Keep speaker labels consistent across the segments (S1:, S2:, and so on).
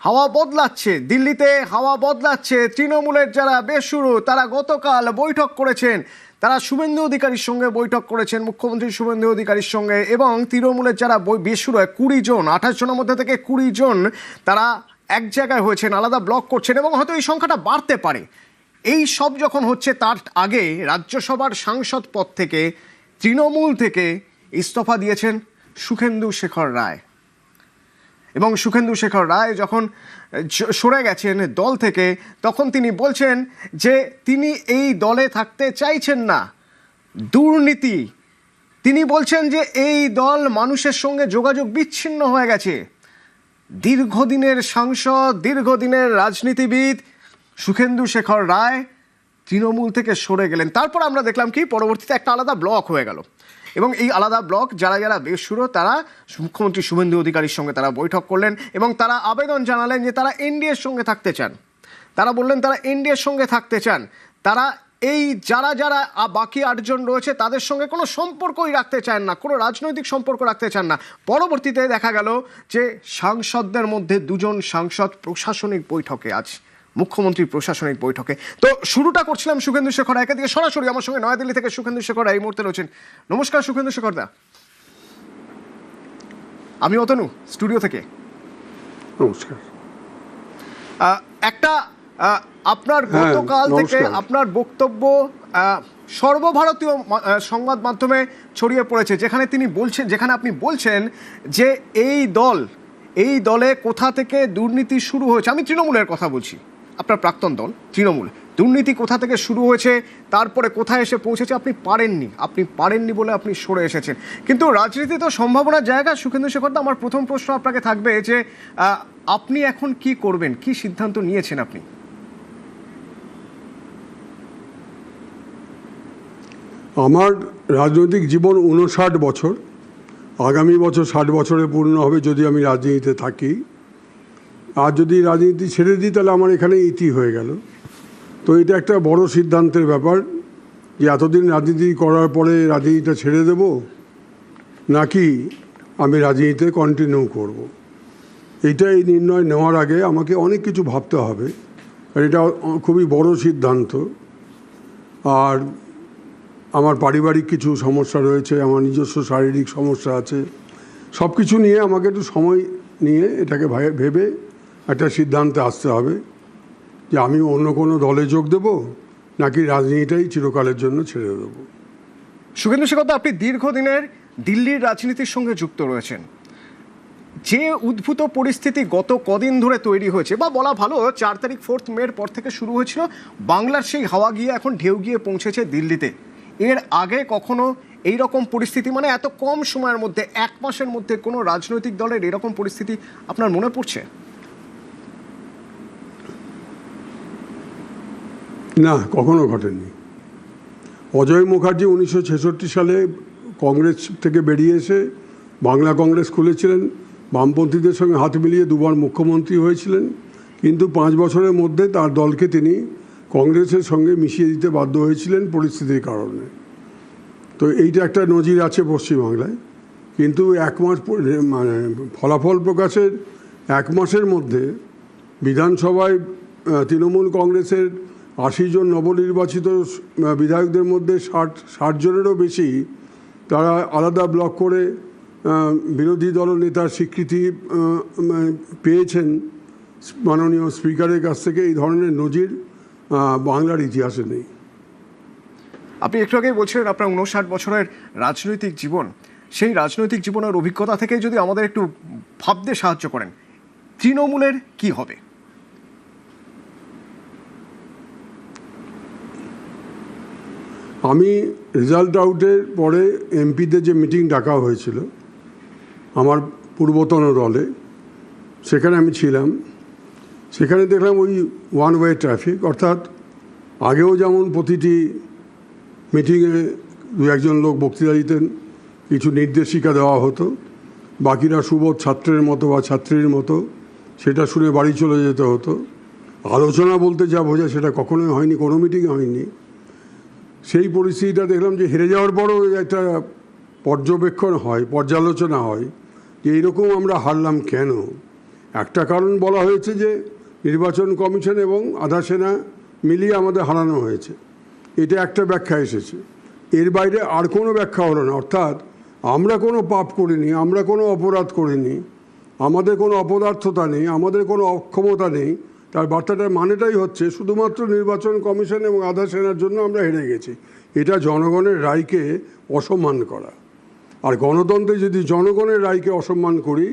S1: হাওয়া বদলাচ্ছে, দিল্লিতে হাওয়া বদলাচ্ছে। তৃণমূলের যারা বেসুরো তারা গতকাল বৈঠক করেছেন, তারা শুভেন্দু অধিকারীর সঙ্গে বৈঠক করেছেন, মুখ্যমন্ত্রী শুভেন্দু অধিকারীর সঙ্গে। এবং তৃণমূলের যারা বেসুরো 20 জন, 28 জনের মধ্যে থেকে 20 জন তারা এক জায়গায় হয়েছেন, আলাদা ব্লক করছেন এবং হয়তো এই সংখ্যাটা বাড়তে পারে। এই সব যখন হচ্ছে তার আগে রাজ্যসভার সাংসদ পদ থেকে তৃণমূল থেকে ইস্তফা দিয়েছেন সুখেন্দু শেখর রায়। এবং সুখেন্দু শেখর রায় যখন সরে গেছেন দল থেকে, তখন তিনি বলছেন যে তিনি এই দলে থাকতে চাইছেন না। দুর্নীতি, তিনি বলছেন যে এই দল মানুষের সঙ্গে যোগাযোগ বিচ্ছিন্ন হয়ে গেছে। দীর্ঘদিনের সাংসদ, দীর্ঘদিনের রাজনীতিবিদ সুখেন্দু শেখর রায় তৃণমূল থেকে সরে গেলেন। তারপর আমরা দেখলাম কি পরবর্তীতে একটা আলাদা ব্লক হয়ে গেল এবং এই আলাদা ব্লক যারা যারা বেসুরো তারা মুখ্যমন্ত্রী শুভেন্দু অধিকারীর সঙ্গে তারা বৈঠক করলেন এবং তারা আবেদন জানালেন যে তারা এনডিএর সঙ্গে থাকতে চান। তারা বললেন তারা এনডিএর সঙ্গে থাকতে চান। তারা এই যারা যারা বাকি 8 জন রয়েছে তাদের সঙ্গে কোনো সম্পর্কই রাখতে চান না, কোনো রাজনৈতিক সম্পর্ক রাখতে চান না। পরবর্তীতে দেখা গেল যে সাংসদদের মধ্যে 2 জন সাংসদ প্রশাসনিক বৈঠকে আছে, মুখ্যমন্ত্রীর প্রশাসনিক বৈঠকে। তো শুরুটা করছিলাম শুভেন্দু শেখর রায়কে দিয়ে। সরাসরি আমার সঙ্গে নয়াদিল্লি থেকে শুভেন্দু শেখর রায় এই মুহূর্তে রয়েছেন। নমস্কার শুভেন্দু শেখর দা। আমি অতনু, স্টুডিও থেকে।
S2: নমস্কার।
S1: একটা আপনার গতকাল থেকে আপনার বক্তব্য সর্বভারতীয় সংবাদ মাধ্যমে ছড়িয়ে পড়েছে, যেখানে তিনি বলছেন, যেখানে আপনি বলছেন যে এই দলে কোথা থেকে দুর্নীতি শুরু হয়েছে। আমি তৃণমূলের কথা বলছি, আপনার প্রাক্তন দল তৃণমূল। দুর্নীতি কোথা থেকে শুরু হয়েছে, তারপরে কোথায় এসে পৌঁছেছে আপনি পারেননি বলে আপনি সরে এসেছেন। কিন্তু রাজনীতি তো সম্ভাবনার জায়গা। সুখেন্দু শেখর দা, আমার প্রথম প্রশ্ন আপনাকে থাকবে যে আপনি এখন কি করবেন, কি সিদ্ধান্ত নিয়েছেন আপনি?
S2: আমার রাজনৈতিক জীবন 59 বছর, আগামী বছর 60 বছরে পূর্ণ হবে যদি আমি রাজনীতিতে থাকি। আর যদি রাজনীতি ছেড়ে দিই তাহলে আমার এখানে ইতি হয়ে গেল। তো এটা একটা বড় সিদ্ধান্তের ব্যাপার যে এতদিন রাজনীতি করার পরে রাজনীতিটা ছেড়ে দেব নাকি আমি রাজনীতিতে কন্টিনিউ করব। এইটাই নির্ণয় নেওয়ার আগে আমাকে অনেক কিছু ভাবতে হবে, আর এটা খুবই বড় সিদ্ধান্ত। আর আমার পারিবারিক কিছু সমস্যা রয়েছে, আমার নিজস্ব শারীরিক সমস্যা আছে, সব কিছু নিয়ে আমাকে একটু সময় নিয়ে এটাকে ভেবে একটা সিদ্ধান্তে আসতে হবে যে আমি অন্য কোনো দলে যোগ দেব নাকি রাজনীতিটাই চিরকালের জন্য ছেড়ে দেব।
S1: সুখেন্দু শেখর দা, আপনি দীর্ঘদিনের দিল্লির রাজনীতির সঙ্গে যুক্ত রয়েছেন। যে উদ্ভূত পরিস্থিতি গত কদিন ধরে তৈরি হয়েছে, বা বলা ভালো 4 তারিখ 4 মের পর থেকে শুরু হয়েছিল, বাংলার সেই হাওয়া গিয়ে এখন ঢেউ গিয়ে পৌঁছেছে দিল্লিতে। এর আগে কখনো এই রকম পরিস্থিতি, মানে এত কম সময়ের মধ্যে 1 মাসের মধ্যে কোনো রাজনৈতিক দলের এরকম পরিস্থিতি আপনার মনে পড়ছে?
S2: না, কখনো ঘটেনি। অজয় মুখার্জি 1966 সালে কংগ্রেস থেকে বেরিয়ে এসে বাংলা কংগ্রেস খুলেছিলেন, বামপন্থীদের সঙ্গে হাত মিলিয়ে 2 বার মুখ্যমন্ত্রী হয়েছিলেন, কিন্তু 5 বছরের মধ্যে তার দলকে তিনি কংগ্রেসের সঙ্গে মিশিয়ে দিতে বাধ্য হয়েছিলেন পরিস্থিতির কারণে। তো এইটা একটা নজির আছে পশ্চিমবাংলায়। কিন্তু 1 মাস মানে ফলাফল প্রকাশের 1 মাসের মধ্যে বিধানসভায় তৃণমূল কংগ্রেসের 80 জন নবনির্বাচিত বিধায়কদের মধ্যে 60 জনেরও বেশি তারা আলাদা ব্লক করে বিরোধী দলনেতার স্বীকৃতি পেয়েছেন মাননীয় স্পিকারের কাছ থেকে। এই ধরনের নজির বাংলার ইতিহাসে নেই।
S1: আপনি একটু আগেই বলছিলেন আপনার 59 বছরের রাজনৈতিক জীবন, সেই রাজনৈতিক জীবনের অভিজ্ঞতা থেকে যদি আমাদের একটু ভাবতে সাহায্য করেন, তৃণমূলের কি হবে?
S2: আমি রেজাল্ট আউটের পরে এমপিদের যে মিটিং ডাকা হয়েছিল আমার পূর্বতন দলে, সেখানে আমি ছিলাম। সেখানে দেখলাম ওই 1 ওয়ে ট্রাফিক, অর্থাৎ আগেও যেমন প্রতিটি মিটিংয়ে 2-1 জন লোক বক্তৃতা দিতেন, কিছু নির্দেশিকা দেওয়া হতো, বাকিরা সুবোধ ছাত্রের মতো বা ছাত্রীর মতো সেটা শুনে বাড়ি চলে যেতে হতো। আলোচনা বলতে যা বোঝায় সেটা কখনোই হয়নি, কোনো মিটিংয়ে হয়নি। সেই পরিস্থিতিটা দেখলাম যে হেরে যাওয়ার পরও একটা পর্যবেক্ষণ হয়, পর্যালোচনা হয় যে এইরকম আমরা হারলাম কেন, একটা কারণ বলা হয়েছে যে নির্বাচন কমিশন এবং আধা সেনা মিলিয়ে আমাদের হারানো হয়েছে, এটা একটা ব্যাখ্যা এসেছে। এর বাইরে আর কোনো ব্যাখ্যা হলো না। অর্থাৎ আমরা কোনো পাপ করিনি, আমরা কোনো অপরাধ করিনি, আমাদের কোনো অপদার্থতা নেই, আমাদের কোনো অক্ষমতা নেই। তার বার্তাটার মানেটাই হচ্ছে শুধুমাত্র নির্বাচন কমিশন এবং আধা সেনার জন্য আমরা হেরে গেছি। এটা জনগণের রায়কে অসম্মান করা। আর গণতন্ত্রে যদি জনগণের রায়কে অসম্মান করি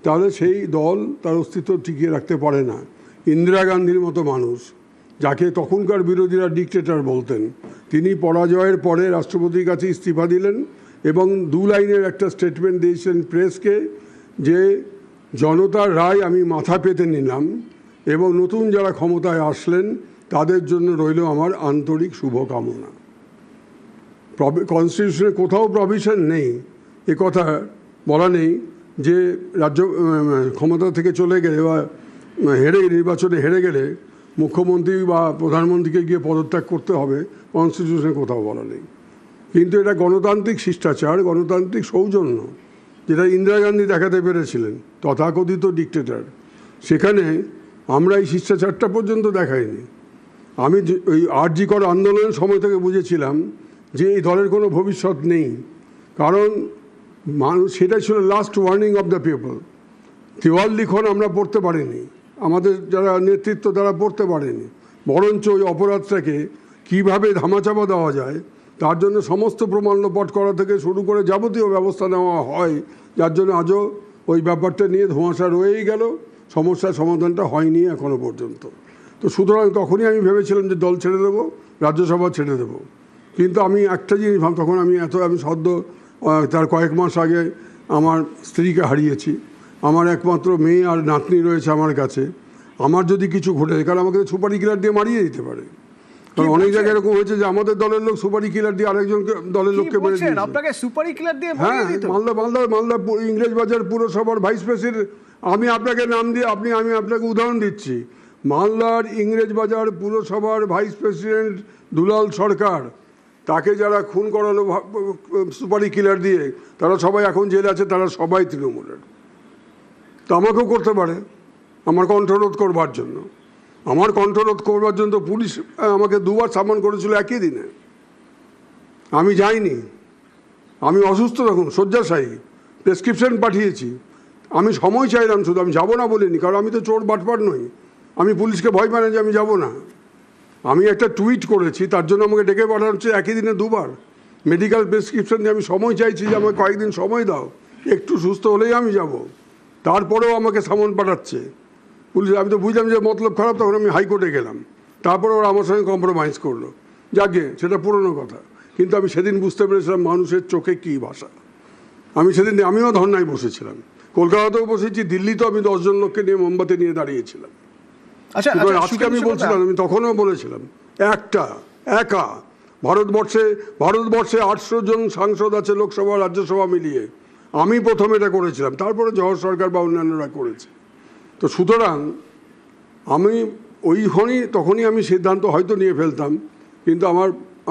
S2: তাহলে সেই দল তার অস্তিত্ব টিকিয়ে রাখতে পারে না। ইন্দিরা গান্ধীর মতো মানুষ, যাকে তখনকার বিরোধীরা ডিকটেটর বলতেন, তিনি পরাজয়ের পরে রাষ্ট্রপতির কাছে ইস্তফা দিলেন এবং 2 লাইনের একটা স্টেটমেন্ট দিয়েছেন প্রেসকে যে জনতার রায় আমি মাথা পেতে নিলাম এবং নতুন যারা ক্ষমতায় আসলেন তাদের জন্য রইল আমার আন্তরিক শুভকামনা। কনস্টিটিউশনে কোথাও প্রভিশন নেই, এ কথা বলা নেই যে রাজ্য ক্ষমতা থেকে চলে গেলে বা নির্বাচনে হেরে গেলে মুখ্যমন্ত্রী বা প্রধানমন্ত্রীকে গিয়ে পদত্যাগ করতে হবে, কনস্টিটিউশনে কোথাও বলা নেই। কিন্তু এটা গণতান্ত্রিক শিষ্টাচার, গণতান্ত্রিক সৌজন্য, যেটা ইন্দিরা গান্ধী দেখাতে পেরেছিলেন, তথাকথিত ডিকটেটর। সেখানে আমরা এই শিষ্টাচারটা পর্যন্ত দেখাইনি। আমি ওই RG কর আন্দোলনের সময় থেকে বুঝেছিলাম যে এই দলের কোনো ভবিষ্যৎ নেই, কারণ মানুষ, সেটাই ছিল last warning of the people. দেওয়াল লিখন আমরা পড়তে পারিনি, আমাদের যারা নেতৃত্ব তারা পড়তে পারেনি, বরঞ্চ ওই অপরাধটাকে কীভাবে ধামাচাপা দেওয়া যায় তার জন্য সমস্ত প্রমাণ লোপাট করা থেকে শুরু করে যাবতীয় ব্যবস্থা নেওয়া হয়, যার জন্য আজও ওই ব্যাপারটা নিয়ে ধোঁয়াশা রয়েই গেল, সমস্যার সমাধানটা হয়নি এখনো পর্যন্ত। তো সুতরাং তখনই আমি ভেবেছিলাম যে দল ছেড়ে দেবো, রাজ্যসভা ছেড়ে দেবো। কিন্তু আমি একটা জিনিস তখন আমি সদ্য তার কয়েক মাস আগে আমার স্ত্রীকে হারিয়েছি, আমার একমাত্র মেয়ে আর নাতনি রয়েছে আমার কাছে। আমার যদি কিছু ঘটে, কারণ আমাকে সুপারি কিলার দিয়ে মারিয়ে দিতে পারে। কারণ অনেক জায়গায় এরকম হয়েছে যে আমাদের দলের লোক সুপারি কিলার দিয়ে আরেকজনকে দলের লোককে মেরে দিয়েছে।
S1: আপনাকে সুপারি কিলার দিয়ে
S2: হ্যাঁ, মালদা ইংরেজবাজার পুরসভার ভাইস প্রেসিডেন্ট, আমি আপনাকে নাম দিয়ে আমি আপনাকে উদাহরণ দিচ্ছি। মালদার ইংরেজবাজার পুরসভার ভাইস প্রেসিডেন্ট দুলাল সরকার, তাকে যারা খুন করালো সুপারি কিলার দিয়ে, তারা সবাই এখন জেলে আছে, তারা সবাই তৃণমূলের। তো আমাকেও করতে পারে আমার কণ্ঠরোধ করবার জন্য। আমার কণ্ঠরোধ করবার জন্য পুলিশ আমাকে 2 বার সামন করেছিল একই দিনে। আমি যাইনি, আমি অসুস্থ তখন, শয্যাশায়ী, প্রেসক্রিপশন পাঠিয়েছি। আমি সময় চাইলাম শুধু, আমি যাবো না বলিনি, কারণ আমি তো চোর বাটপার নই। আমি পুলিশকে ভয় পাই না যে আমি যাব না। আমি একটা টুইট করেছি, তার জন্য আমাকে ডেকে পাঠানো হচ্ছে একই দিনে 2 বার। মেডিকেল প্রেসক্রিপশন দিয়ে আমি সময় চাইছি যে আমাকে কয়েকদিন সময় দাও, একটু সুস্থ হলেই আমি যাব। তারপরেও আমাকে সামন পাঠাচ্ছে পুলিশ। আমি তো বুঝলাম যে মতলব খারাপ, তখন আমি হাইকোর্টে গেলাম। তারপরে ওরা আমার সঙ্গে কম্প্রোমাইজ করলো, যাকে সেটা পুরনো কথা। কিন্তু আমি সেদিন বুঝতে পেরেছিলাম মানুষের চোখে কী ভাষা। আমিও ধর্নায় বসেছিলাম, কলকাতাতেও বসেছি, দিল্লিতেও আমি 10 জন লোককে নিয়ে মোমবাতি নিয়ে দাঁড়িয়েছিলাম।
S1: আচ্ছা,
S2: আজকে আমি বলছিলাম, আমি তখনও বলেছিলাম, একা ভারতবর্ষে 800 জন সাংসদ আছে লোকসভা রাজ্যসভা মিলিয়ে, আমি প্রথম এটা করেছিলাম, তারপরে জহর সরকার বা অন্যান্যরা করেছে। তো সুতরাং আমি তখনই আমি সিদ্ধান্ত হয়তো নিয়ে ফেলতাম, কিন্তু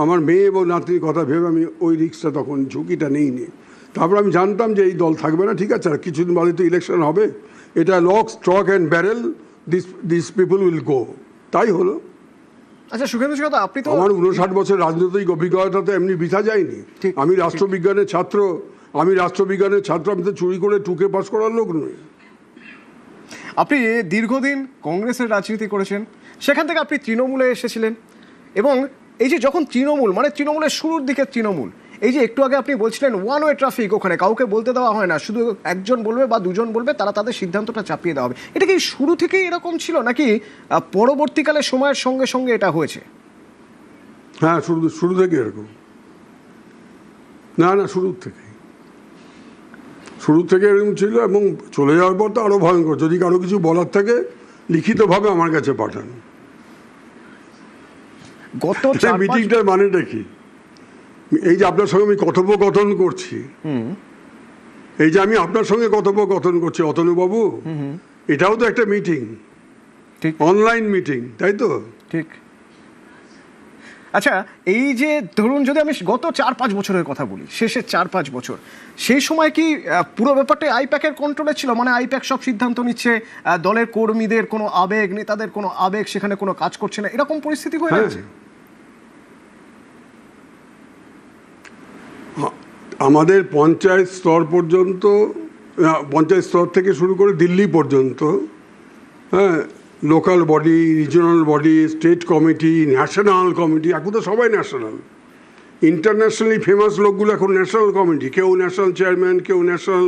S2: আমার মেয়ে এবং নাতনির কথা ভেবে আমি ওই রিস্কটা, তখন ঝুঁকিটা নিইনি। তারপর আমি জানতাম যে এই দল থাকবে না, ঠিক আছে, আর কিছুদিন বাদে তো ইলেকশন হবে, এটা lock stock and barrel, this people will go. তাই হলো।
S1: আচ্ছা সুখেন্দু কথা, আপনি তো
S2: আমার 59 বছর রাজনৈতিক অভিজ্ঞতা তো এমনি বৃথা যায়নি। আমি রাষ্ট্রবিজ্ঞানের ছাত্র, আমি তো চুরি করে টুকে পাস করার লোক নই।
S1: আপনি দীর্ঘদিন কংগ্রেসের রাজনীতি করেছেন, সেখান থেকে আপনি তৃণমূলে এসেছিলেন, এবং এই যে যখন তৃণমূলের শুরুর দিকে তৃণমূল, এই যে একটু আগে আপনি বলছিলেন ওয়ান ওয়ে ট্রাফিক, ওখানে কাউকে বলতে দেওয়া হয় না, শুধু একজন বলবে বা দুজন বলবে, তারা তাদের সিদ্ধান্তটা চাপিয়ে দেওয়া হবে। এটা কি শুরু থেকেই এরকম ছিল, নাকি পরবর্তীকালে সময়ের সঙ্গে সঙ্গে এটা হয়েছে?
S2: হ্যাঁ, শুরু থেকে এরকম। না, শুরু থেকে এরকম ছিল, এবং চলে যাওয়ার পর তো আরও ভয়ঙ্কর। যদি কারো কিছু বলার থাকে লিখিতভাবে আমার কাছে পাঠান।
S1: গত
S2: মিটিংটার মানেটা কি? এই যে আপনার সঙ্গে আমি কথোপকথন করছি, অতনুবাবু, এটাও তো একটা মিটিং, অনলাইন মিটিং, তাই তো?
S1: ঠিক। আচ্ছা, এই যে ধরুন যদি আমি গত 4-5 বছরের কথা বলি, শেষের 4-5 বছর, সেই সময় কি পুরো ব্যাপারটা আইপ্যাকের কন্ট্রোলে ছিল? মানে আইপ্যাক সব সিদ্ধান্ত নিচ্ছে, দলের কর্মীদের কোনো আবেগ, নেতাদের কোনো আবেগ সেখানে কোনো কাজ করছে না, এরকম পরিস্থিতি হয়ে যাচ্ছে?
S2: আমাদের পঞ্চায়েত স্তর পর্যন্ত, পঞ্চায়েত স্তর থেকে শুরু করে দিল্লি পর্যন্ত, হ্যাঁ, local body, regional body, state committee, national committee, এখন তো সবাই ন্যাশনাল। ইন্টারন্যাশনালি ফেমাস লোকগুলো এখন ন্যাশনাল কমিটি, কেউ ন্যাশনাল চেয়ারম্যান, কেউ ন্যাশনাল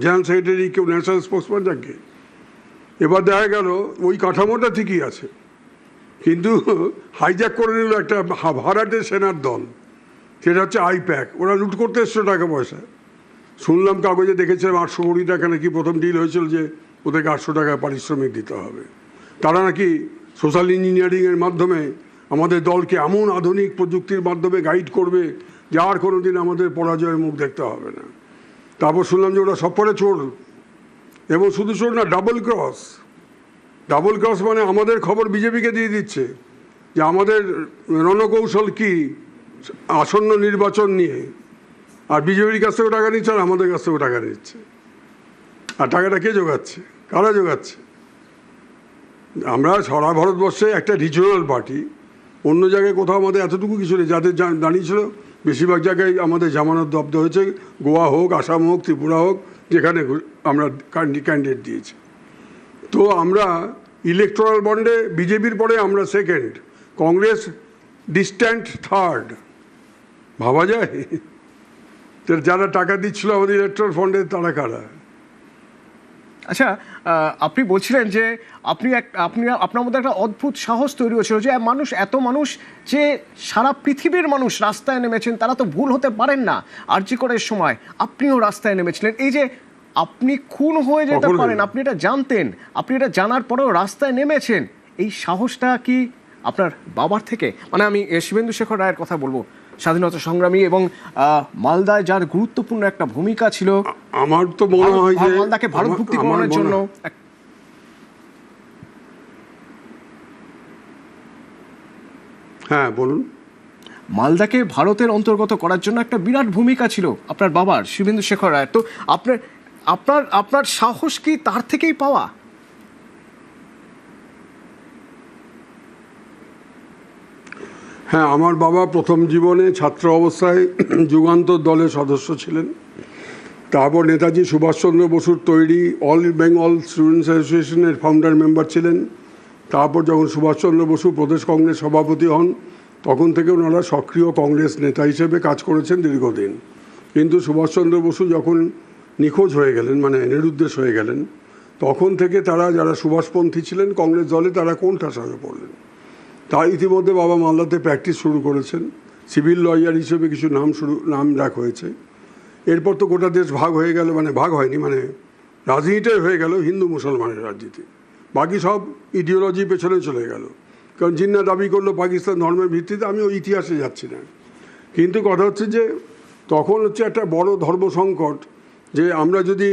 S2: জেনারেল সেক্রেটারি, কেউ ন্যাশনাল স্পোর্টসম্যান থাকে। এবার দেখা গেল ওই কাঠামোটা ঠিকই আছে, কিন্তু হাইজ্যাক করে নিল একটা ভাড়াটে সেনার দল, সেটা হচ্ছে আইপ্যাক। ওরা লুট করতে এসছে টাকা পয়সা। শুনলাম কাগজে দেখেছিলাম 800 কোটি টাকা নাকি প্রথম ডিল হয়েছিল, যে ওদেরকে 800 টাকা পারিশ্রমিক দিতে হবে। তারা নাকি সোশ্যাল ইঞ্জিনিয়ারিংয়ের মাধ্যমে আমাদের দলকে এমন আধুনিক প্রযুক্তির মাধ্যমে গাইড করবে যে আর কোনো দিন আমাদের পরাজয়ের মুখ দেখতে হবে না। তারপর শুনলাম যে ওরা সব পরে চোর, এবং শুধু চোর না, ডাবল ক্রস। ডাবল ক্রস মানে আমাদের খবর বিজেপিকে দিয়ে দিচ্ছে যে আমাদের রণকৌশল কি আসন্ন নির্বাচন নিয়ে, আর বিজেপির কাছ থেকেও টাকা নিচ্ছে আর আমাদের কাছ থেকেও টাকা নিচ্ছে। আর টাকাটা কে জোগাচ্ছে, কারা জোগাচ্ছে? আমরা সারা ভারতবর্ষে একটা রিজিওনাল পার্টি, অন্য জায়গায় কোথাও আমাদের এতটুকু কিছু নেই। যাদের দাঁড়িয়েছিল বেশিরভাগ জায়গায় আমাদের জামানত জব্দ হয়েছে, গোয়া হোক, আসাম হোক, ত্রিপুরা হোক, যেখানে আমরা ক্যান্ডিডেট দিয়েছি। তো আমরা ইলেকটোরাল বন্ডে বিজেপির পরে আমরা সেকেন্ড, কংগ্রেস ডিস্ট্যান্ট থার্ড। ভাবা যায়? যারা টাকা দিচ্ছিল আমাদের ইলেকট্রাল ফান্ডে তারা কারা?
S1: আচ্ছা, আপনি বলছিলেন যে আপনার মধ্যে একটা অদ্ভুত সাহস তৈরি হয়েছিল, যে এত মানুষ যে সারা পৃথিবীর মানুষ রাস্তায় নেমেছেন, তারা তো ভুল হতে পারেন না। আরজি করের সময় আপনিও রাস্তায় নেমেছিলেন। এই যে আপনি খুন হয়ে যেতে পারেন, আপনি এটা জানতেন, আপনি এটা জানার পরেও রাস্তায় নেমেছেন, এই সাহসটা কি আপনার বাবার থেকে? মানে আমি শিবেন্দু শেখর রায়ের কথা বলবো, স্বাধীনতা সংগ্রামী, এবং মালদায় যার গুরুত্বপূর্ণ একটা ভূমিকা ছিল।
S2: আমার তো মনে হয় যে
S1: মালদাকে ভারতভুক্তিকরণের জন্য,
S2: হ্যাঁ বলুন,
S1: মালদাকে ভারতের অন্তর্গত করার জন্য একটা বিরাট ভূমিকা ছিল আপনার বাবার, শিবেন্দু শেখর রায়ের। তো আপনার সাহস কি তার থেকেই পাওয়া?
S2: হ্যাঁ, আমার বাবা প্রথম জীবনে ছাত্র অবস্থায় যুগান্তর দলের সদস্য ছিলেন। তারপর নেতাজি সুভাষচন্দ্র বসুর তৈরি অল বেঙ্গল স্টুডেন্টস অ্যাসোসিয়েশনের ফাউন্ডার মেম্বার ছিলেন। তারপর যখন সুভাষচন্দ্র বসু প্রদেশ কংগ্রেস সভাপতি হন, তখন থেকে ওনারা সক্রিয় কংগ্রেস নেতা হিসেবে কাজ করেছেন দীর্ঘদিন। কিন্তু সুভাষচন্দ্র বসু যখন নিখোঁজ হয়ে গেলেন, মানে নিরুদ্দেশ হয়ে গেলেন, তখন থেকে তারা যারা সুভাষপন্থী ছিলেন কংগ্রেস দলে, তারা কোণঠাসা হয়ে পড়লেন। তার ইতিমধ্যে বাবা মালদাতে প্র্যাকটিস শুরু করেছেন, সিভিল লয়ার হিসেবে কিছু নাম ডাক হয়েছে। এরপর তো গোটা দেশ ভাগ হয়ে গেল, মানে ভাগ হয়নি, মানে রাজনীতিটাই হয়ে গেল হিন্দু মুসলমানের রাজনীতি। বাকি সব ইডিওলজি পেছনে চলে গেল। কারণ জিন্না দাবি করলো পাকিস্তান ধর্মের ভিত্তিতে, আমি ওই ইতিহাসে যাচ্ছি না। কিন্তু কথা হচ্ছে যে তখন হচ্ছে একটা বড় ধর্ম সংকট, যে আমরা যদি,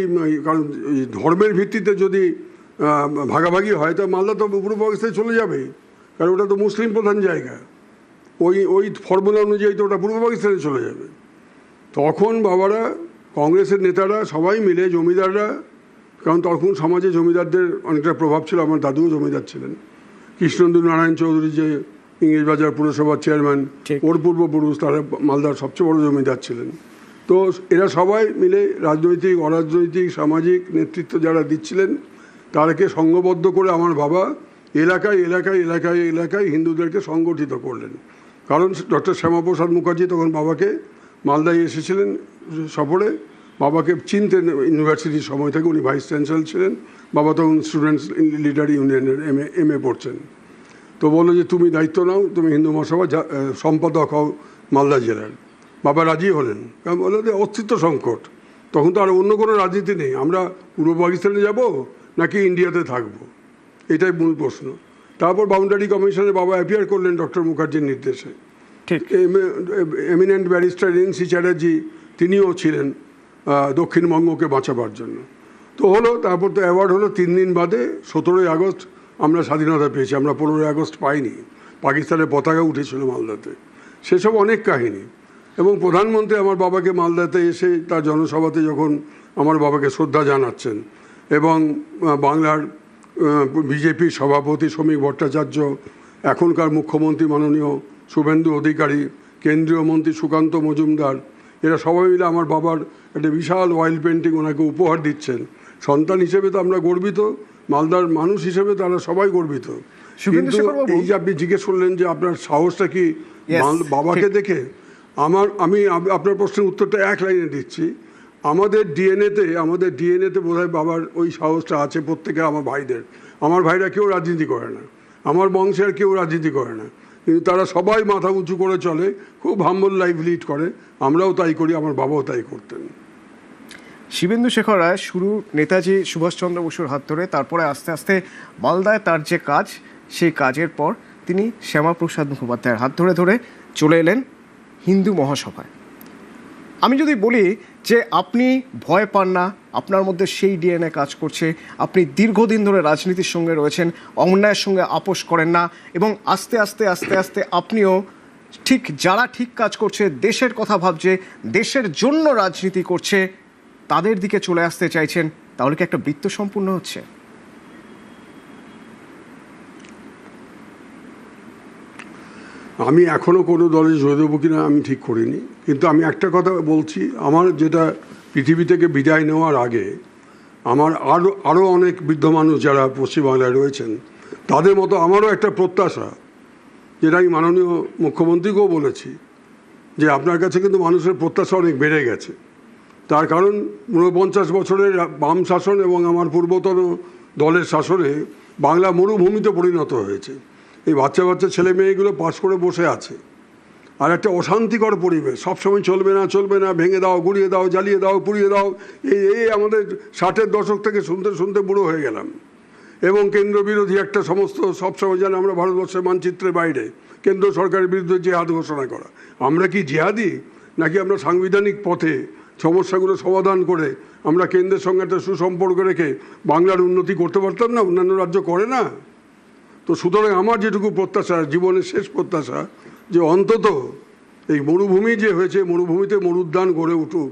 S2: কারণ ধর্মের ভিত্তিতে যদি ভাগাভাগি হয়, তো মালদা তো পূর্ব পাকিস্তানে চলে যাবে, কারণ ওটা তো মুসলিম প্রধান জায়গা। ওই ফর্মুলা অনুযায়ী তো ওটা পূর্ব পাকিস্তানে চলে যাবে। তখন বাবারা, কংগ্রেসের নেতারা সবাই মিলে, জমিদাররা, কারণ তখন সমাজে জমিদারদের অনেকটা প্রভাব ছিল, আমার দাদুও জমিদার ছিলেন, কৃষ্ণেন্দু নারায়ণ চৌধুরী যে ইংরেজবাজার পুরসভার চেয়ারম্যান, ওর পূর্বপুরুষ, তারা মালদার সবচেয়ে বড় জমিদার ছিলেন। তো এরা সবাই মিলে রাজনৈতিক, অরাজনৈতিক, সামাজিক নেতৃত্ব যারা দিচ্ছিলেন, তাদেরকে সংঘবদ্ধ করে আমার বাবা এলাকায় এলাকায় এলাকায় এলাকায় হিন্দুদেরকে সংগঠিত করলেন। কারণ ডক্টর শ্যামাপ্রসাদ মুখার্জি তখন বাবাকে মালদায় এসেছিলেন সফরে, বাবাকে চিনতেন ইউনিভার্সিটির সময় থেকে, উনি ভাইস চ্যান্সেলর ছিলেন। বাবা তখন স্টুডেন্টস লিডার ইউনিয়নের এমএ পড়ছেন। তো বললো যে তুমি দায়িত্ব নাও, তুমি হিন্দু মহাসভা সম্পাদক হও মালদা জেলার। বাবা রাজি হলেন, কারণ বললো যে অস্তিত্ব সংকট, তখন তো আর অন্য কোনো রাজনীতি নেই, আমরা পূর্ব পাকিস্তানে যাব নাকি ইন্ডিয়াতে থাকবো, এটাই মূল প্রশ্ন। তারপর বাউন্ডারি কমিশনে বাবা অ্যাপিয়ার করলেন ডক্টর মুখার্জির নির্দেশে। Eminent barrister এন.সি. চ্যাটার্জি, তিনিও ছিলেন দক্ষিণবঙ্গকে বাঁচাবার জন্য। তো হলো, তারপর তো অ্যাওয়ার্ড হলো 3 দিন বাদে, 17ই আগস্ট আমরা স্বাধীনতা পেয়েছি। আমরা 15ই আগস্ট পাইনি, পাকিস্তানের পতাকা উঠেছিল মালদাতে, সেসব অনেক কাহিনী। এবং প্রধানমন্ত্রী আমার বাবাকে মালদাতে এসে তার জনসভাতে যখন আমার বাবাকে শ্রদ্ধা জানাচ্ছেন, এবং বাংলার বিজেপির সভাপতি শ্রমিক ভট্টাচার্য, এখনকার মুখ্যমন্ত্রী মাননীয় শুভেন্দু অধিকারী, কেন্দ্রীয় মন্ত্রী সুকান্ত মজুমদার, এরা সবাই মিলে আমার বাবার একটা বিশাল অয়েল পেন্টিং ওনাকে উপহার দিচ্ছেন। সন্তান হিসেবে তো আমরা গর্বিত, মালদার মানুষ হিসেবে তারা সবাই গর্বিত। কিন্তু এই যে আপনি জিজ্ঞেস করলেন যে আপনার সাহসটা কি বাবাকে দেখে, আমি আপনার প্রশ্নের উত্তরটা এক লাইনে দিচ্ছি। আমাদের ডিএনএতে বোধহয় বাবার ওই সাহসটা আছে প্রত্যেকে। আমার ভাইরা কেউ রাজনীতি করে না, আমার বংশের কেউ রাজনীতি করে না, কিন্তু তারা সবাই মাথা উঁচু করে চলে, খুব হাম্বল লাইফ লিড করে। আমরাও তাই করি, আমার বাবাও তাই করতেন।
S1: শিবেন্দু শেখর রায় শুরু নেতাজি সুভাষচন্দ্র বসুর হাত ধরে, তারপরে আস্তে আস্তে মালদায় তার যে কাজ, সেই কাজের পর তিনি শ্যামাপ্রসাদ মুখোপাধ্যায়ের হাত ধরে ধরে চলে এলেন হিন্দু মহাসভায়। আমি যদি বলি যে আপনি ভয় পান না, আপনার মধ্যে সেই ডিএনএ কাজ করছে, আপনি দীর্ঘদিন ধরে রাজনীতির সঙ্গে রয়েছেন, অন্যায়ের সঙ্গে আপোষ করেন না, এবং আস্তে আস্তে আস্তে আস্তে আপনিও ঠিক যারা ঠিক কাজ করছে, দেশের কথা ভাবছে, দেশের জন্য রাজনীতি করছে, তাদের দিকে চলে আসতে চাইছেন, তাহলে কি একটা বৃত্ত সম্পূর্ণ হচ্ছে?
S2: আমি এখনও কোনো দলে যোগ দেবো কিনা আমি ঠিক করিনি, কিন্তু আমি একটা কথা বলছি, আমার যেটা পৃথিবী থেকে বিদায় নেওয়ার আগে আমার আরও অনেক বৃদ্ধ মানুষ যারা পশ্চিমবাংলায় রয়েছেন, তাদের মতো আমারও একটা প্রত্যাশা, যেটা আমি মাননীয় মুখ্যমন্ত্রীকেও বলেছি, যে আপনার কাছে কিন্তু মানুষের প্রত্যাশা অনেক বেড়ে গেছে। তার কারণ 49 বছরের বাম শাসন এবং আমার পূর্বতন দলের শাসনে বাংলা মরুভূমিতে পরিণত হয়েছে। এই বাচ্চা বাচ্চা ছেলে মেয়েগুলো পাশ করে বসে আছে, আর একটা অশান্তিকর পরিবেশ, সবসময় চলবে না, ভেঙে দাও, গুড়িয়ে দাও, জ্বালিয়ে দাও, পুড়িয়ে দাও, এই আমাদের 60-এর দশক থেকে শুনতে শুনতে বুড়ো হয়ে গেলাম। এবং কেন্দ্র বিরোধী একটা সমস্ত, সবসময় জানে আমরা ভারতবর্ষের মানচিত্রের বাইরে, কেন্দ্র সরকারের বিরুদ্ধে জিহাদ ঘোষণা করা। আমরা কি জিহাদি, নাকি আমরা সাংবিধানিক পথে সমস্যাগুলো সমাধান করে আমরা কেন্দ্রের সঙ্গে একটা সুসম্পর্ক রেখে বাংলার উন্নতি করতে পারতাম না? অন্যান্য রাজ্য করে না। তো সুতরাং আমার যেটুকু প্রত্যাশা, জীবনের শেষ প্রত্যাশা, যে অন্তত এই মরুভূমি যে হয়েছে, মরুভূমিতে মরুদ্যান গড়ে উঠুক,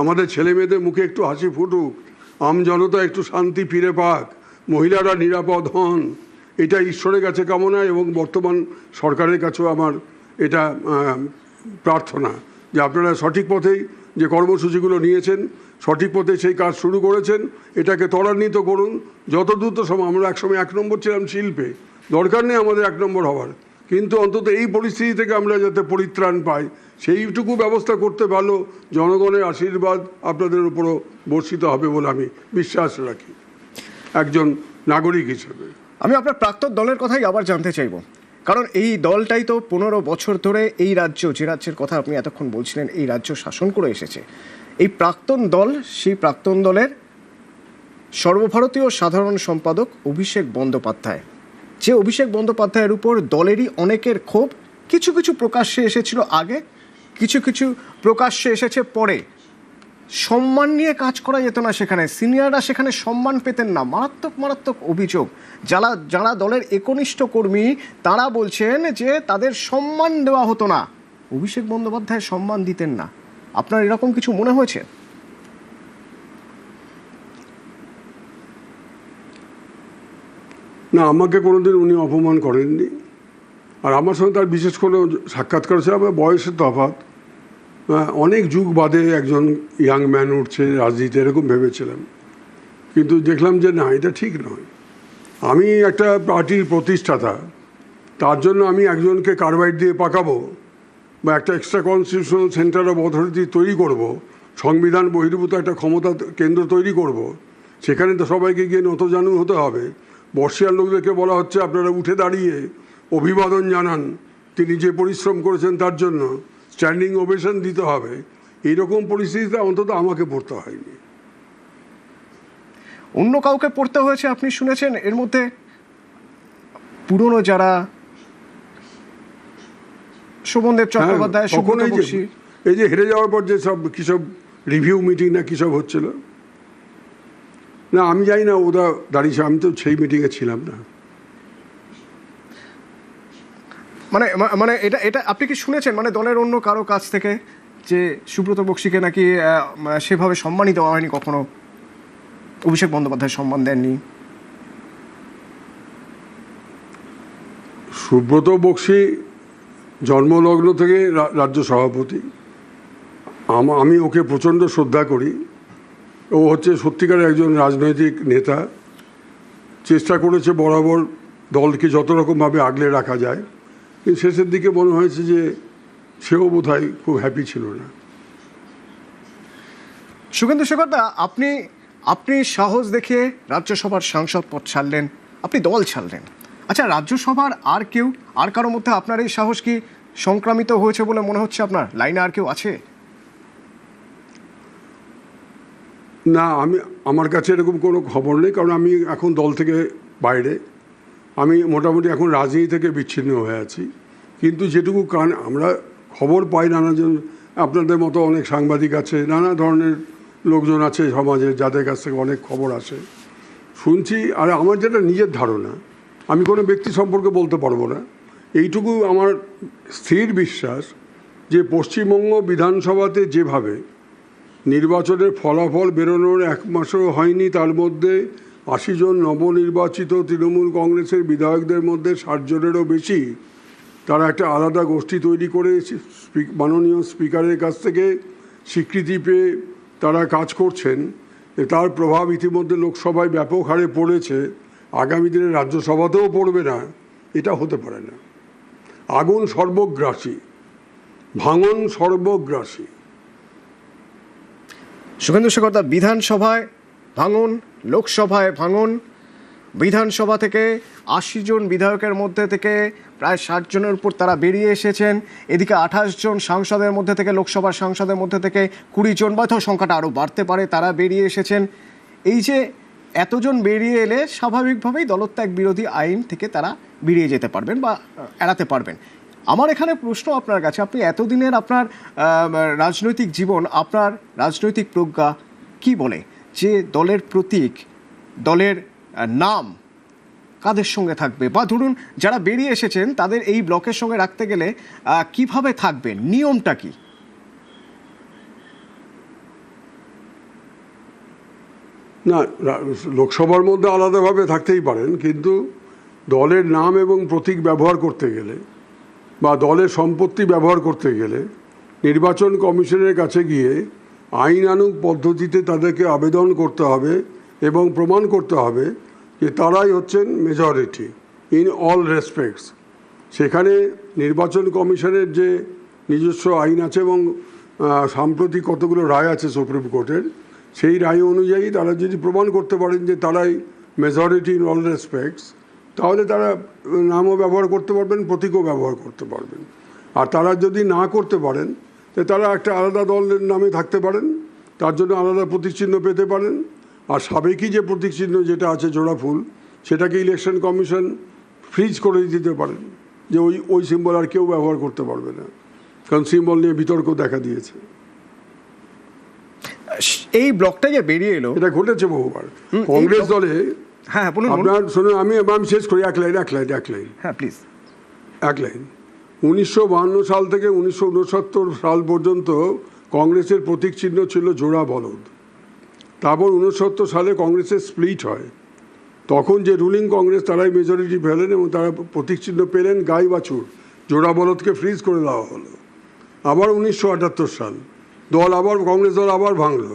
S2: আমাদের ছেলে মেয়েদের মুখে একটু হাসি ফুটুক, আমজনতা একটু শান্তি ফিরে পাক, মহিলারা নিরাপদ হন, এটা ঈশ্বরের কাছে কামনা, এবং বর্তমান সরকারের কাছেও আমার এটা প্রার্থনা যে আপনারা সঠিক পথেই যে কর্মসূচিগুলো নিয়েছেন, সঠিক পথে সেই কাজ শুরু করেছেন, এটাকে ত্বরান্বিত করুন যত দ্রুত সম্ভব। আমরা একসময় 1 নম্বর ছিলাম শিল্পে, দরকার নেই আমাদের 1 নম্বর হওয়ার, কিন্তু অন্তত এই পরিস্থিতি থেকে আমরা যাতে পরিত্রাণ পাই, সেইটুকু ব্যবস্থা করতে পারলেও জনগণের আশীর্বাদ আপনাদের উপরও বর্ষিত হবে বলে আমি বিশ্বাস রাখি একজন নাগরিক হিসেবে।
S1: আমি আপনার প্রাক্তন দলের কথাই আবার জানতে চাইব, কারণ এই দলটাই তো 15 বছর ধরে এই রাজ্য, যে রাজ্যের কথা আপনি এতক্ষণ বলছিলেন, এই রাজ্য শাসন করে এসেছে। এই প্রাক্তন দল, সেই প্রাক্তন দলের সর্বভারতীয় সাধারণ সম্পাদক অভিষেক বন্দ্যোপাধ্যায়, যে অভিষেক বন্দ্যোপাধ্যায়ের উপর দলেরই অনেকের ক্ষোভ, কিছু কিছু প্রকাশ্যে এসেছিল আগে, কিছু কিছু প্রকাশ্যে এসেছে পরে। সম্মান নিয়ে কাজ করা যেত না সেখানে, সিনিয়ররা সেখানে সম্মান পেতেন না, মারাত্মক অভিযোগ। যারা দলের একনিষ্ঠ কর্মী তারা বলছেন যে তাদের সম্মান দেওয়া হতো না, অভিষেক বন্দ্যোপাধ্যায় সম্মান দিতেন না। আপনার এরকম কিছু মনে হয়েছে?
S2: না, আমাকে কোনোদিন উনি অপমান করেননি, আর আমার সঙ্গে তার বিশেষ কোনো সাক্ষাৎকার ছিল, আমার বয়সের তফাৎ, অনেক যুগ বাদে একজন ইয়াং ম্যান উঠছে রাজনীতি, এরকম ভেবেছিলাম, কিন্তু দেখলাম যে না, এটা ঠিক নয়। আমি একটা পার্টির প্রতিষ্ঠাতা, তার জন্য আমি একজনকে কার্বাইড দিয়ে পাকাবো বা একটা extra constitutional centre of authority তৈরি করব, সংবিধান বহির্ভূত একটা ক্ষমতা কেন্দ্র তৈরি করব, সেখানে তো সবাইকে গিয়ে নতজানু হতে হবে। বর্ষিয়ার লোকদেরকে বলা হচ্ছে আপনারা উঠে দাঁড়িয়ে অভিবাদন জানান, তিনি যে পরিশ্রম করেছেন তার জন্য স্ট্যান্ডিং ওভেশন দিতে হবে। এইরকম পরিস্থিতিতে অন্তত আমাকে পড়তে হয়নি।
S1: অন্য কাউকে পড়তে হয়েছে আপনি শুনেছেন? এর মধ্যে পুরনো যারা, শোভনদেব চট্টোপাধ্যায়, সুব্রত বক্সী,
S2: এই যে হেরে যাওয়ার পর যে সব কিসব রিভিউ মিটিং না কিসব হচ্ছিল, না আমি জানি না ওরা দাঁড়িয়েছে, আমি তো সেই মিটিংয়ে ছিলাম না।
S1: মানে মানে এটা এটা আপনি কি শুনেছেন মানে দলের অন্য কারো কাছ থেকে যে সুব্রত বক্সিকে নাকি সেভাবে সম্মানই দেওয়া হয়নি কখনো, অভিষেক বন্দ্যোপাধ্যায় সম্মান দেননি?
S2: সুব্রত বক্সি জন্মলগ্ন থেকে রাজ্য সভাপতি। আমি ওকে প্রচণ্ড শ্রদ্ধা করি। ও হচ্ছে সত্যিকারের একজন রাজনৈতিক নেতা, চেষ্টা করেছে বরাবর দলকে যত রকমভাবে আগলে রাখা যায়, কিন্তু শেষের দিকে মনে হয়েছে যে সেও বোধহয় খুব হ্যাপি ছিল না।
S1: সুখেন্দু শেখরদা, আপনি আপনি সাহস দেখে রাজ্যসভার সাংসদ পদ ছাড়লেন, আপনি দল ছাড়লেন। আচ্ছা, রাজ্যসভার আর কেউ, আর কারোর মধ্যে আপনার এই সাহস কি সংক্রামিত হয়েছে বলে মনে হচ্ছে? আপনার লাইনে আর কেউ আছে?
S2: না, আমার কাছে এরকম কোনো খবর নেই, কারণ আমি এখন দল থেকে বাইরে। আমি মোটামুটি এখন রাজনীতি থেকে বিচ্ছিন্ন হয়ে আছি। কিন্তু যেটুকু আমরা খবর পাই, নানাজন, আপনাদের মতো অনেক সাংবাদিক আছে, নানা ধরনের লোকজন আছে সমাজে, যাদের কাছ থেকে অনেক খবর আসে, শুনছি। আর আমার যেটা নিজের ধারণা, আমি কোনো ব্যক্তি সম্পর্কে বলতে পারবো না, এইটুকু আমার স্থির বিশ্বাস যে পশ্চিমবঙ্গ বিধানসভাতে যেভাবে নির্বাচনের ফলাফল বেরোনোর এক মাসও হয়নি, তার মধ্যে ৮০ জন নবনির্বাচিত তৃণমূল কংগ্রেসের বিধায়কদের মধ্যে ৬০ জনেরও বেশি তারা একটা আলাদা গোষ্ঠী তৈরি করে মাননীয় স্পিকারের কাছ থেকে স্বীকৃতি পেয়ে তারা কাজ করছেন। তার প্রভাব ইতিমধ্যে লোকসভায় ব্যাপক হারে পড়েছে, আগামী দিনে রাজ্যসভাতেও পড়বে না, এটা হতে পারে না। আগুন সর্বগ্রাসী, ভাঙন সর্বগ্রাসী।
S1: সুখেন্দু শেখরদা, বিধানসভায় ভাঙন, লোকসভায় ভাঙন। বিধানসভা থেকে ৮০ জন বিধায়কের মধ্যে থেকে প্রায় ৬০ জনের উপর তারা বেরিয়ে এসেছেন। এদিকে ২৮ জন সাংসদের মধ্যে থেকে, লোকসভার সাংসদের মধ্যে থেকে ২০ জন, বা সংখ্যাটা আরও বাড়তে পারে, তারা বেরিয়ে এসেছেন। এই যে এতজন বেরিয়ে এলে স্বাভাবিকভাবেই দলত্যাগ বিরোধী আইন থেকে তারা বেরিয়ে যেতে পারবেন বা এড়াতে পারবেন। আমার এখানে প্রশ্ন আপনার কাছে, আপনি এতদিনের আপনার রাজনৈতিক জীবন, আপনার রাজনৈতিক প্রজ্ঞা কি বলে যে দলের প্রতীক, দলের নাম কাদের সঙ্গে থাকবে, বা ধরুন যারা বেরিয়ে এসেছেন তাদের এই ব্লকের সঙ্গে রাখতে গেলে কিভাবে থাকবে, নিয়মটা কি?
S2: না, লোকসভার মধ্যে আলাদাভাবে থাকতেই পারেন, কিন্তু দলের নাম এবং প্রতীক ব্যবহার করতে গেলে বা দলের সম্পত্তি ব্যবহার করতে গেলে নির্বাচন কমিশনের কাছে গিয়ে আইনানুগ পদ্ধতিতে তাদেরকে আবেদন করতে হবে এবং প্রমাণ করতে হবে যে তারাই হচ্ছেন মেজরিটি ইন অল রেসপেক্টস। সেখানে নির্বাচন কমিশনের যে নিজস্ব আইন আছে এবং সাম্প্রতিক কতগুলো রায় আছে সুপ্রিম কোর্টের, সেই রায় অনুযায়ী তারা যদি প্রমাণ করতে পারেন যে তারাই মেজরিটি ইন অল রেসপেক্টস, তাহলে তারা নামও ব্যবহার করতে পারবেন, প্রতীকও ব্যবহার করতে পারবেন। আর তারা যদি না করতে পারেন, তারা একটা আলাদা দলের নামে থাকতে পারেন, তার জন্য আলাদা প্রতীকচিহ্ন পেতে পারেন। আর সাবেকি যে প্রতীকচিহ্ন যেটা আছে জোড়া ফুল, সেটাকে ইলেকশন কমিশন ফ্রিজ করে দিতে পারেন, যে ওই সিম্বল আর কেউ ব্যবহার করতে পারবে না, কারণ সিম্বল নিয়ে বিতর্ক দেখা দিয়েছে।
S1: এই ব্লকটা যে বেরিয়ে এলো,
S2: এটা ঘটেছে বহুবার কংগ্রেস দলে।
S1: হ্যাঁ বলুন।
S2: আপনার শুনুন, আমি শেষ করি, এক লাইন।
S1: হ্যাঁ প্লিজ।
S2: এক লাইন। 1952 সাল থেকে 1969 সাল পর্যন্ত কংগ্রেসের প্রতীক চিহ্ন ছিল জোড়া বলদ। তারপর 1969 সালে কংগ্রেসের স্প্লিট হয়, তখন যে রুলিং কংগ্রেস তারাই মেজরিটি পেলেন এবং তারা প্রতীক চিহ্ন পেলেন গাই বাছুর, জোড়া বলদকে ফ্রিজ করে দেওয়া হলো। আবার 1978 সাল কংগ্রেস দল আবার ভাঙলো।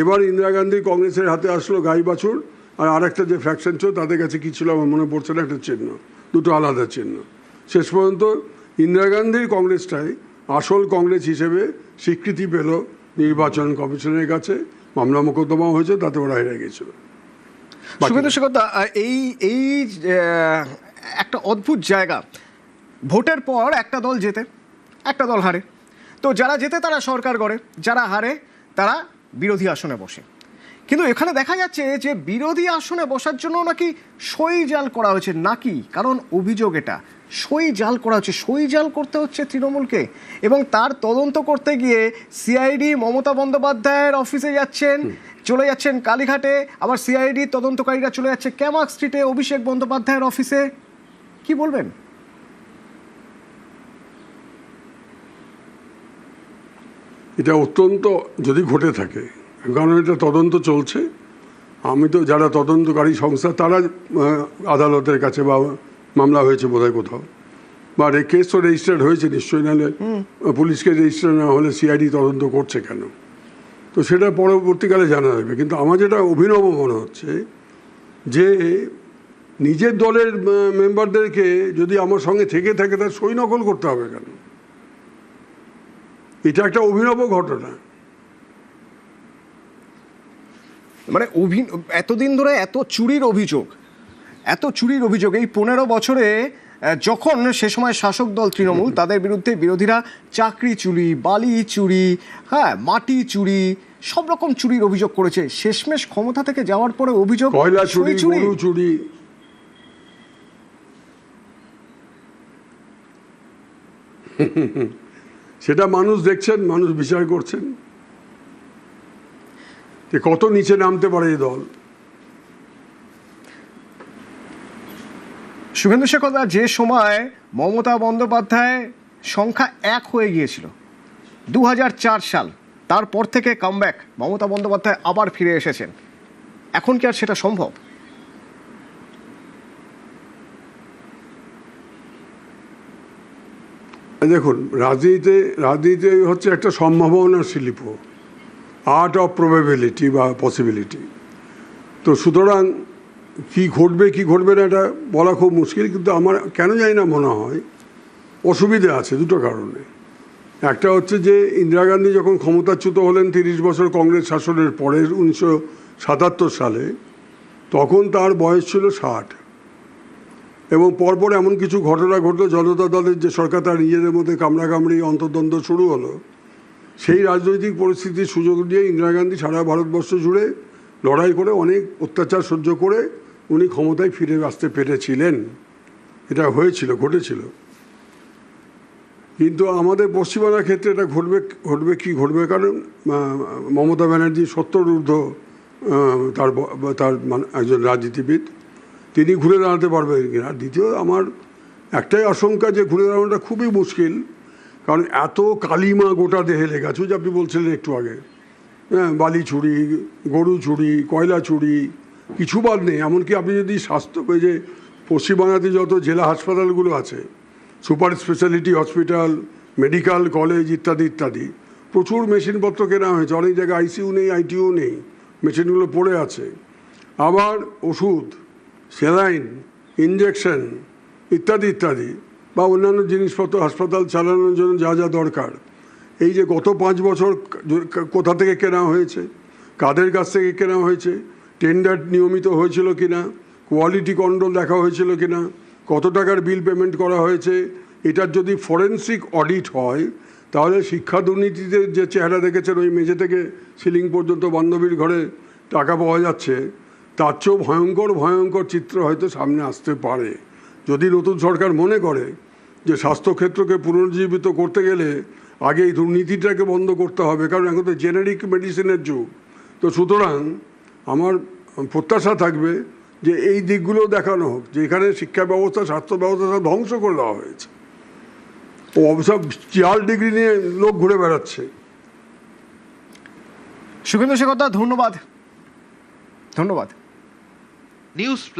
S2: এবার ইন্দিরা গান্ধী কংগ্রেসের হাতে আসলো গাই বাছুর, আর আরেকটা যে ফ্র্যাকশন ছিল তাদের কাছে কী ছিল আমার মনে পড়ছে না, একটা চিহ্ন, দুটো আলাদা চিহ্ন। শেষ পর্যন্ত ইন্দিরা গান্ধীর কংগ্রেসটাই আসল কংগ্রেস হিসেবে স্বীকৃতি পেল নির্বাচন কমিশনের কাছে, মামলা মোকদ্দমা হয়েছে, তাতে ওরা হেরে গেছিল।
S1: সুখেন্দু শেখরদা, এই একটা অদ্ভুত জায়গা, ভোটের পর একটা দল জেতে, একটা দল হারে। তো যারা জেতে তারা সরকার গড়ে, যারা হারে তারা বিরোধী আসনে বসে। কিন্তু এখানে দেখা যাচ্ছে যে বিরোধী আসনে বসার জন্য নাকি সই জাল করা হয়েছে, নাকি, কারণ অভিযোগ এটা সই জাল করা হচ্ছে, সই জাল করতে হচ্ছে তৃণমূলকে। এবং তার তদন্ত করতে গিয়ে সিআইডি মমতা বন্দ্যোপাধ্যায়ের অফিসে চলে যাচ্ছেন কালীঘাটে, আবার সিআইডি তদন্তকারীরা চলে যাচ্ছে ক্যামাক স্ট্রিটে অভিষেক বন্দ্যোপাধ্যায়ের অফিসে। কি বলবেন?
S2: এটা অত্যন্ত, যদি ঘটে থাকে, কারণ এটা তদন্ত চলছে, আমি তো যারা তদন্তকারী সংস্থা তারা আদালতের কাছে বা মামলা হয়েছে বোধহয় কোথাও, বা কেস তো রেজিস্টার্ড হয়েছে নিশ্চয়ই, নাহলে পুলিশকে রেজিস্টার না হলে সিআইডি তদন্ত করছে কেন, তো সেটা পরবর্তীকালে জানা যাবে। কিন্তু আমার যেটা অভিনব মনে হচ্ছে যে নিজের দলের মেম্বারদেরকে যদি আমার সঙ্গে থেকে থাকে তার সই নকল করতে হবে কেন? এটা একটা অভিনব ঘটনা।
S1: মানে এতদিন ধরে এত চুরির অভিযোগ এই 15 বছরে, যখন সে সময় শাসক দল তৃণমূল, তাদের বিরুদ্ধে বিরোধীরা চাকরি চুরি, বালি চুরি, হ্যাঁ মাটি চুরি, সব রকম চুরির অভিযোগ করেছে। শেষমেশ ক্ষমতা থেকে যাওয়ার পরে অভিযোগ
S2: কয়লা চুরি, গরু চুরি, সেটা মানুষ দেখছেন, মানুষ বিচার করছেন যে কত নিচে নামতে পারে এই দল।
S1: শুভেন্দু শেখর, যে সময় মমতা বন্দ্যোপাধ্যায় সংখ্যা 1 হয়ে গিয়েছিল 2004 সাল, তারপর থেকে কামব্যাক, মমতা বন্দ্যোপাধ্যায় আবার ফিরে এসেছেন, এখন কি আর সেটা সম্ভব?
S2: দেখুন, রাজনীতি হচ্ছে একটা সম্ভাবনার শিল্প, আর্ট অফ প্রবাবিলিটি বা পসিবিলিটি। তো সুতরাং কি ঘটবে না এটা বলা খুব মুশকিল, কিন্তু আমার কেন জানি না মনে হয় অসুবিধে আছে দুটো কারণে। একটা হচ্ছে যে ইন্দিরা গান্ধী যখন ক্ষমতাচ্যুত হলেন 30 বছর কংগ্রেস শাসনের পরে 1977 সালে, তখন তার বয়স ছিল 60, এবং পরপর এমন কিছু ঘটনা ঘটলো, জনতা দলের যে সরকার তার নিজেদের মধ্যে কামড়াকামড়ি অন্তর্দ্বন্দ্ব শুরু হলো। সেই রাজনৈতিক পরিস্থিতির সুযোগ নিয়ে ইন্দিরা গান্ধী সারা ভারতবর্ষ জুড়ে লড়াই করে অনেক অত্যাচার সহ্য করে উনি ক্ষমতায় ফিরে আসতে পেরেছিলেন। এটা ঘটেছিল। কিন্তু আমাদের পশ্চিমবাংলার ক্ষেত্রে এটা ঘটবে কারণ মমতা ব্যানার্জি 70 ঊর্ধ্ব তার একজন রাজনীতিবিদ, তিনি ঘুরে দাঁড়াতে পারবেন কিনা। দ্বিতীয়, আমার একটাই আশঙ্কা যে ঘুরে দাঁড়ানোটা খুবই মুশকিল, কারণ এত কালিমা গোটা দেহে লেগে আছে, যে আপনি বলছিলেন একটু আগে, হ্যাঁ, বালি চুরি, গরু চুরি, কয়লা চুরি, কিছু বাদ নেই। এমনকি আপনি যদি যে পশ্চিমবাংলাতে যত জেলা হাসপাতালগুলো আছে, super speciality hospital, medical college ইত্যাদি, প্রচুর মেশিনপত্র কেনা হয়েছে। অনেক জায়গায় আইসিইউ নেই, আইটিইউ নেই, মেশিনগুলো পড়ে আছে। আবার ওষুধ, স্যালাইন, ইঞ্জেকশন ইত্যাদি বা অন্যান্য জিনিসপত্র হাসপাতাল চালানোর জন্য যা দরকার, এই যে গত 5 বছর কোথা থেকে কেনা হয়েছে, কাদের কাছ থেকে কেনা হয়েছে, টেন্ডার নিয়মিত হয়েছিল কিনা, কোয়ালিটি কন্ট্রোল দেখা হয়েছিল কিনা, কত টাকার বিল পেমেন্ট করা হয়েছে, এটার যদি ফরেনসিক অডিট হয় তাহলে শিক্ষা দুর্নীতিতে যে চেহারা দেখেছেন, ওই মেঝে থেকে সিলিং পর্যন্ত বান্ধবীর ঘরে টাকা পাওয়া যাচ্ছে, তার চেয়েও ভয়ঙ্কর চিত্র হয়তো সামনে আসতে পারে। যদি নতুন সরকার মনে করে যে স্বাস্থ্যক্ষেত্রকে পুনরুজ্জীবিত করতে গেলে আগে এই দুর্নীতিটাকে বন্ধ করতে হবে, কারণ এখন তো জেনেরিক মেডিসিনের যুগ। তো সুতরাং আমার প্রত্যাশা থাকবে যে এই দিকগুলো দেখানো হোক, যে এখানে শিক্ষা ব্যবস্থা, স্বাস্থ্য ব্যবস্থা সব ধ্বংস করে দেওয়া হয়েছে, ও সব 4 ডিগ্রি নিয়ে লোক ঘুরে বেড়াচ্ছে।
S1: শুভেন্দু শেখর, ধন্যবাদ। নিউজ